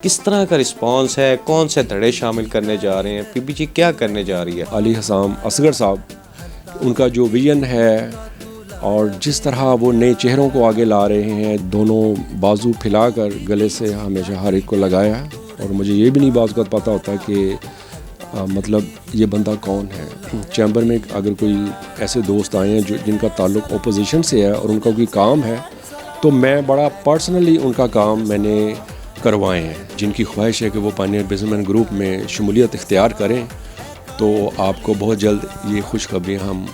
کس طرح کا رسپانس ہے، کون سے دھڑے شامل کرنے جا رہے ہیں، پی بی جی کیا کرنے جا رہی ہے؟ علی حسام اصغر صاحب، ان کا جو ویژن ہے اور جس طرح وہ نئے چہروں کو آگے لا رہے ہیں، دونوں بازو پھیلا کر گلے سے ہمیشہ ہر ایک کو لگایا. اور مجھے یہ بھی نہیں بعض اوقات پتہ ہوتا کہ مطلب یہ بندہ کون ہے. چیمبر میں اگر کوئی ایسے دوست آئے ہیں جن کا تعلق اپوزیشن سے ہے اور ان کا کوئی کام ہے، تو میں بڑا پرسنلی ان کا کام میں نے کروائے ہیں. جن کی خواہش ہے کہ وہ پائنیئر بزنس مین گروپ میں شمولیت اختیار کریں، تو آپ کو بہت جلد یہ خوشخبریاں ہم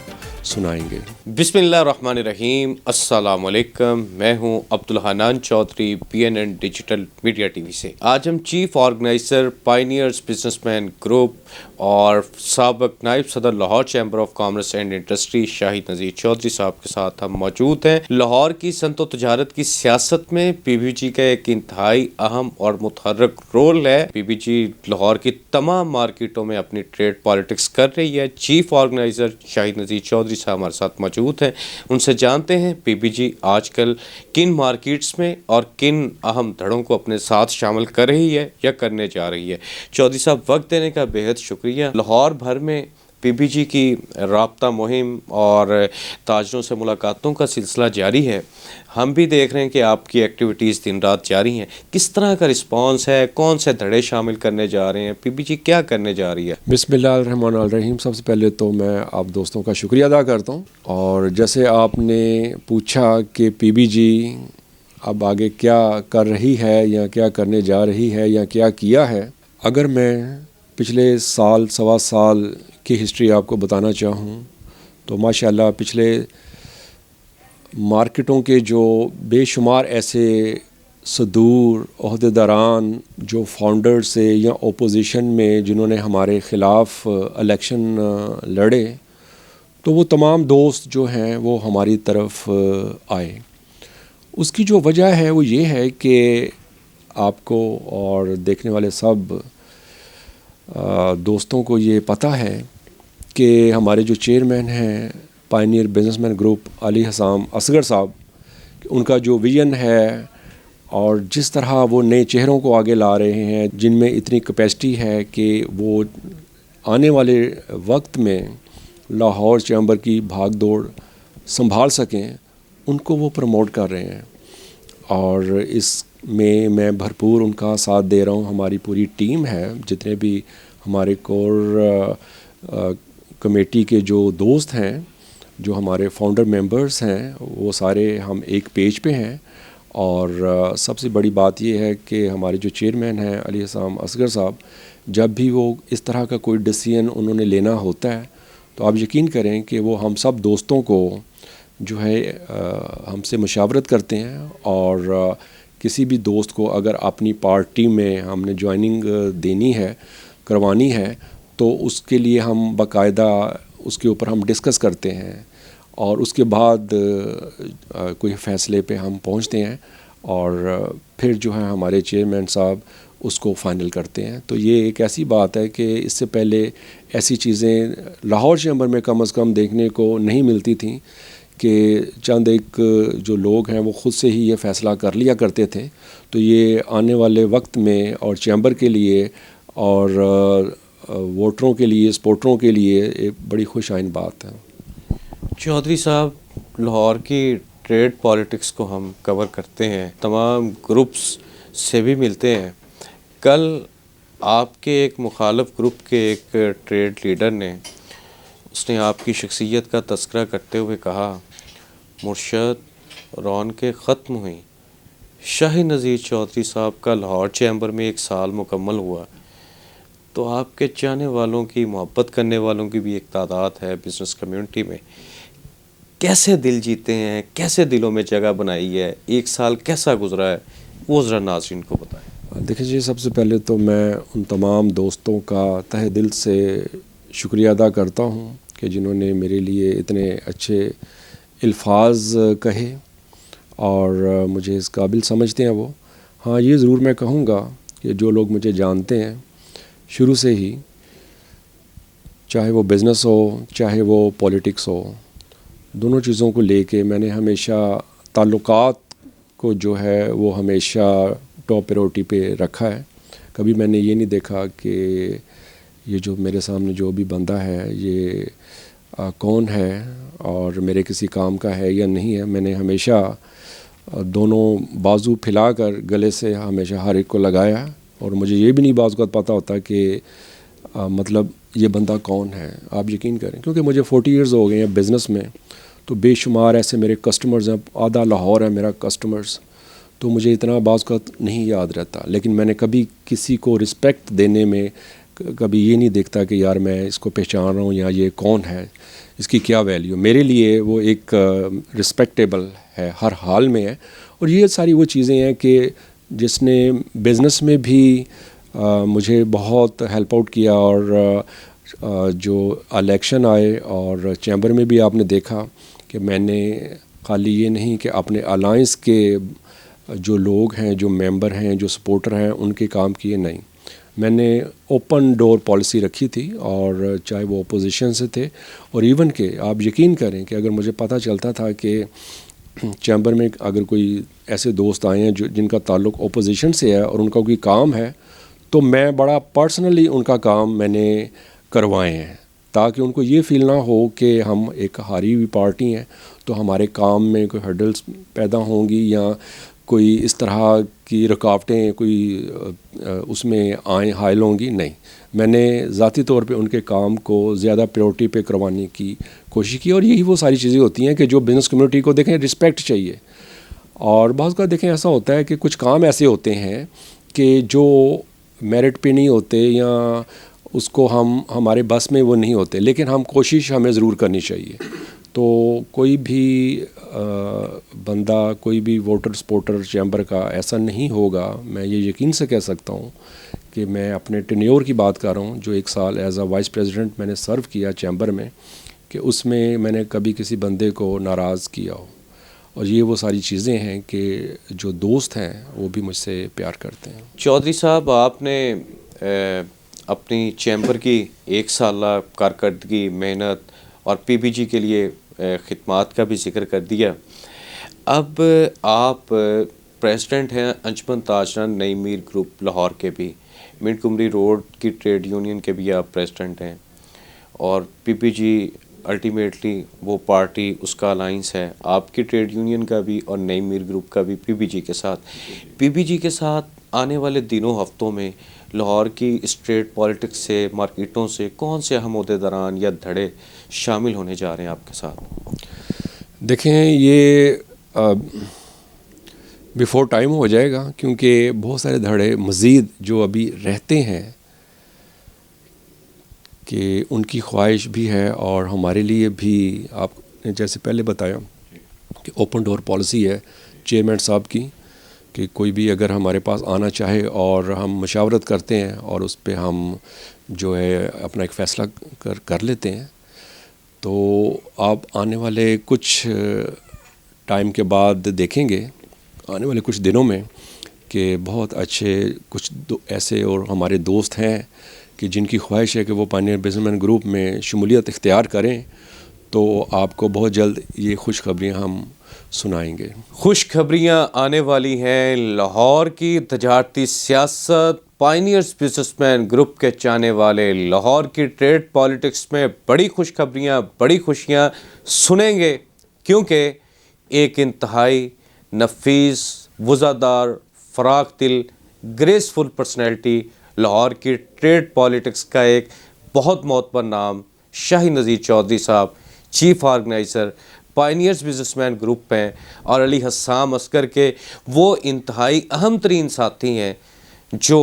سنائیں گے. بسم اللہ الرحمن الرحیم. السلام علیکم. میں ہوں Abdul Hannan Chaudhry, PNN digital media TV سے. آج ہم chief organizer pioneers business man group اور سابق نائب صدر Lahore chamber of commerce and industry Shahid Nazir Chaudhry sahib کے ساتھ ہم موجود ہیں. لاہور کی صنعت و تجارت کی سیاست میں پی بی جی کا ایک انتہائی اہم اور متحرک رول ہے. پی بی جی لاہور کی تمام مارکیٹوں میں اپنی ٹریڈ پالیٹکس کر رہی ہے. چیف آرگنائزر شاہد نذیر چودھری صاحب ہمارے ساتھ موجود ہیں. ان سے جانتے ہیں پی بی جی آج کل کن مارکیٹس میں اور کن اہم دھڑوں کو اپنے ساتھ شامل کر رہی ہے یا کرنے جا رہی ہے. چودھری صاحب، وقت دینے کا بہت شکریہ. لاہور بھر میں پی بی جی کی رابطہ مہم اور تاجروں سے ملاقاتوں کا سلسلہ جاری ہے. ہم بھی دیکھ رہے ہیں کہ آپ کی ایکٹیویٹیز دن رات جاری ہیں. کس طرح کا رسپانس ہے، کون سے دھڑے شامل کرنے جا رہے ہیں، پی بی جی کیا کرنے جا رہی ہے؟ بسم اللہ الرحمن الرحیم. سب سے پہلے تو میں آپ دوستوں کا شکریہ ادا کرتا ہوں. اور جیسے آپ نے پوچھا کہ پی بی جی اب آگے کیا کر رہی ہے یا کیا کرنے جا رہی ہے یا کیا کیا ہے، اگر میں پچھلے سال سوا سال کی ہسٹری آپ کو بتانا چاہوں تو ماشاءاللہ پچھلے مارکیٹوں کے جو بے شمار ایسے صدور عہدیداران جو فاؤنڈر سے یا اپوزیشن میں جنہوں نے ہمارے خلاف الیکشن لڑے، تو وہ تمام دوست جو ہیں وہ ہماری طرف آئے. اس کی جو وجہ ہے وہ یہ ہے کہ آپ کو اور دیکھنے والے سب دوستوں کو یہ پتہ ہے کہ ہمارے جو چیئرمین ہیں پائنیئر بزنس مین گروپ علی حسام اصغر صاحب، ان کا جو ویژن ہے اور جس طرح وہ نئے چہروں کو آگے لا رہے ہیں، جن میں اتنی کیپیسٹی ہے کہ وہ آنے والے وقت میں لاہور چیمبر کی بھاگ دوڑ سنبھال سکیں، ان کو وہ پروموٹ کر رہے ہیں. اور اس میں بھرپور ان کا ساتھ دے رہا ہوں. ہماری پوری ٹیم ہے، جتنے بھی ہمارے کور کمیٹی کے جو دوست ہیں، جو ہمارے فاؤنڈر ممبرز ہیں، وہ سارے ہم ایک پیج پہ ہیں. اور سب سے بڑی بات یہ ہے کہ ہمارے جو چیئرمین ہیں علی حسام اصغر صاحب، جب بھی وہ اس طرح کا کوئی ڈیسیژن انہوں نے لینا ہوتا ہے تو آپ یقین کریں کہ وہ ہم سب دوستوں کو جو ہے ہم سے مشاورت کرتے ہیں. اور کسی بھی دوست کو اگر اپنی پارٹی میں ہم نے جوائننگ دینی ہے، کروانی ہے، تو اس کے لیے ہم باقاعدہ اس کے اوپر ہم ڈسکس کرتے ہیں اور اس کے بعد کوئی فیصلے پہ ہم پہنچتے ہیں اور پھر جو ہے ہمارے چیئرمین صاحب اس کو فائنل کرتے ہیں. تو یہ ایک ایسی بات ہے کہ اس سے پہلے ایسی چیزیں لاہور چیمبر میں کم از کم دیکھنے کو نہیں ملتی تھیں کہ چند ایک جو لوگ ہیں وہ خود سے ہی یہ فیصلہ کر لیا کرتے تھے. تو یہ آنے والے وقت میں اور چیمبر کے لیے اور ووٹروں کے لیے، سپورٹروں کے لیے ایک بڑی خوش آئند بات ہے. چودھری صاحب، لاہور کی ٹریڈ پالیٹکس کو ہم کور کرتے ہیں، تمام گروپس سے بھی ملتے ہیں. کل آپ کے ایک مخالف گروپ کے ایک ٹریڈ لیڈر نے، اس نے آپ کی شخصیت کا تذکرہ کرتے ہوئے کہا، مرشد رونقیں ختم ہوئیں. شاہد نذیر چودھری صاحب کا لاہور چیمبر میں 1 سال مکمل ہوا، تو آپ کے چاہنے والوں کی، محبت کرنے والوں کی بھی ایک تعداد ہے بزنس کمیونٹی میں. کیسے دل جیتے ہیں، کیسے دلوں میں جگہ بنائی ہے، 1 سال کیسا گزرا ہے، وہ ذرا ناظرین کو بتائیں. دیکھیں جی، سب سے پہلے تو میں ان تمام دوستوں کا تہہ دل سے شکریہ ادا کرتا ہوں کہ جنہوں نے میرے لیے اتنے اچھے الفاظ کہے اور مجھے اس قابل سمجھتے ہیں وہ. ہاں، یہ ضرور میں کہوں گا کہ جو لوگ مجھے جانتے ہیں شروع سے ہی، چاہے وہ بزنس ہو چاہے وہ پولیٹکس ہو، دونوں چیزوں کو لے کے میں نے ہمیشہ تعلقات کو جو ہے وہ ہمیشہ ٹاپ پریورٹی پہ رکھا ہے. کبھی میں نے یہ نہیں دیکھا کہ یہ جو میرے سامنے جو بھی بندہ ہے یہ کون ہے اور میرے کسی کام کا ہے یا نہیں ہے. میں نے ہمیشہ دونوں بازو پھیلا کر گلے سے ہمیشہ ہر ایک کو لگایا, اور مجھے یہ بھی نہیں بعض اوقات پتہ ہوتا کہ مطلب یہ بندہ کون ہے. آپ یقین کریں, کیونکہ مجھے 40 ایئرز ہو گئے ہیں بزنس میں, تو بے شمار ایسے میرے کسٹمرز ہیں, آدھا لاہور ہے میرا کسٹمرز, تو مجھے اتنا بعض اوقات نہیں یاد رہتا. لیکن میں نے کبھی کسی کو رسپیکٹ دینے میں کبھی یہ نہیں دیکھتا کہ یار میں اس کو پہچان رہا ہوں یا یہ کون ہے, اس کی کیا ویلیو. میرے لیے وہ ایک رسپیکٹیبل ہے, ہر حال میں ہے. اور یہ ساری وہ چیزیں ہیں کہ جس نے بزنس میں بھی مجھے بہت ہیلپ آؤٹ کیا. اور جو الیکشن آئے اور چیمبر میں بھی آپ نے دیکھا کہ میں نے خالی یہ نہیں کہ اپنے الائنس کے جو لوگ ہیں, جو ممبر ہیں, جو سپورٹر ہیں, ان کے کام کیے. نہیں, میں نے اوپن ڈور پالیسی رکھی تھی, اور چاہے وہ اپوزیشن سے تھے, اور ایون کہ آپ یقین کریں کہ اگر مجھے پتہ چلتا تھا کہ چیمبر میں اگر کوئی ایسے دوست آئے ہیں جن کا تعلق اپوزیشن سے ہے اور ان کا کوئی کام ہے, تو میں بڑا پرسنلی ان کا کام میں نے کروائے ہیں, تاکہ ان کو یہ فیل نہ ہو کہ ہم ایک ہاری ہوئی پارٹی ہیں تو ہمارے کام میں کوئی ہرڈلز پیدا ہوں گی یا کوئی اس طرح کی رکاوٹیں کوئی اس میں آئیں حائل ہوں گی. نہیں, میں نے ذاتی طور پہ ان کے کام کو زیادہ پریورٹی پہ کروانے کی کوشش کی. اور یہی وہ ساری چیزیں ہوتی ہیں کہ جو بزنس کمیونٹی کو دیکھیں رسپیکٹ چاہیے. اور بعض کا دیکھیں ایسا ہوتا ہے کہ کچھ کام ایسے ہوتے ہیں کہ جو میرٹ پہ نہیں ہوتے یا اس کو ہمارے بس میں وہ نہیں ہوتے, لیکن کوشش ہمیں ضرور کرنی چاہیے. تو کوئی بھی بندہ, کوئی بھی ووٹر سپورٹر چیمبر کا ایسا نہیں ہوگا. میں یہ یقین سے کہہ سکتا ہوں کہ میں اپنے ٹینیور کی بات کر رہا ہوں, جو 1 سال ایز اے وائس پریزیڈنٹ میں نے سرو کیا چیمبر میں, کہ اس میں نے کبھی کسی بندے کو ناراض کیا ہو. اور یہ وہ ساری چیزیں ہیں کہ جو دوست ہیں وہ بھی مجھ سے پیار کرتے ہیں. چودھری صاحب, آپ نے اپنی چیمبر کی 1 سالہ کارکردگی, محنت اور پی بی جی کے لیے خدمات کا بھی ذکر کر دیا. اب آپ پریزیڈنٹ ہیں انجمن تاجران نئی میر گروپ لاہور کے بھی, منٹ کمری روڈ کی ٹریڈ یونین کے بھی آپ پریزیڈنٹ ہیں, اور پی پی جی الٹیمیٹلی وہ پارٹی, اس کا الائنس ہے آپ کی ٹریڈ یونین کا بھی اور نئی میر گروپ کا بھی پی بی جی کے ساتھ. پی بی جی کے ساتھ آنے والے دنوں ہفتوں میں لاہور کی اسٹریٹ پالیٹکس سے, مارکیٹوں سے کون سے اہم عہدیداران یا دھڑے شامل ہونے جا رہے ہیں آپ کے ساتھ؟ دیکھیں, یہ بیفور ٹائم ہو جائے گا, کیونکہ بہت سارے دھڑے مزید جو ابھی رہتے ہیں کہ ان کی خواہش بھی ہے. اور ہمارے لیے بھی آپ نے جیسے پہلے بتایا کہ اوپن ڈور پالیسی ہے چیئرمین صاحب کی, کہ کوئی بھی اگر ہمارے پاس آنا چاہے اور ہم مشاورت کرتے ہیں اور اس پہ ہم جو ہے اپنا ایک فیصلہ کر لیتے ہیں. تو آپ آنے والے کچھ ٹائم کے بعد دیکھیں گے, آنے والے کچھ دنوں میں, کہ بہت اچھے کچھ ایسے اور ہمارے دوست ہیں کہ جن کی خواہش ہے کہ وہ پائنیئر بزنس مین گروپ میں شمولیت اختیار کریں. تو آپ کو بہت جلد یہ خوشخبریاں ہم سنائیں گے. خوشخبریاں آنے والی ہیں. لاہور کی تجارتی سیاست, پائنیئرز بزنس مین گروپ کے چاہنے والے لاہور کی ٹریڈ پالیٹکس میں بڑی خوشخبریاں, بڑی خوشیاں سنیں گے, کیونکہ ایک انتہائی نفیس, وزادار, فراخ دل, گریسفل پرسنالٹی, لاہور کی ٹریڈ پالیٹکس کا ایک بہت معتبر نام شاہی نذیر چودھری صاحب, chief organizer pioneers business man group ہیں, اور علی حسام اصغر کے وہ انتہائی اہم ترین ساتھی ہیں جو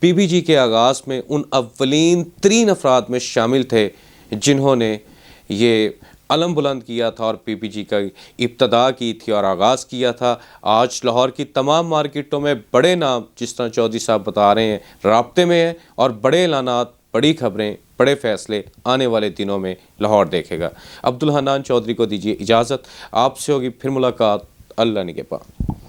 پی بی جی کے آغاز میں ان اولین 3 افراد میں شامل تھے جنہوں نے یہ علم بلند کیا تھا اور پی بی جی کا ابتدا کی تھی اور آغاز کیا تھا. آج لاہور کی تمام مارکیٹوں میں بڑے نام جس طرح چودھری صاحب بتا رہے ہیں رابطے میں ہیں, اور بڑے اعلانات, بڑی خبریں, بڑے فیصلے آنے والے دنوں میں لاہور دیکھے گا. عبدالحنان چودھری کو دیجیے اجازت, آپ سے ہوگی پھر ملاقات. اللہ نگہبان.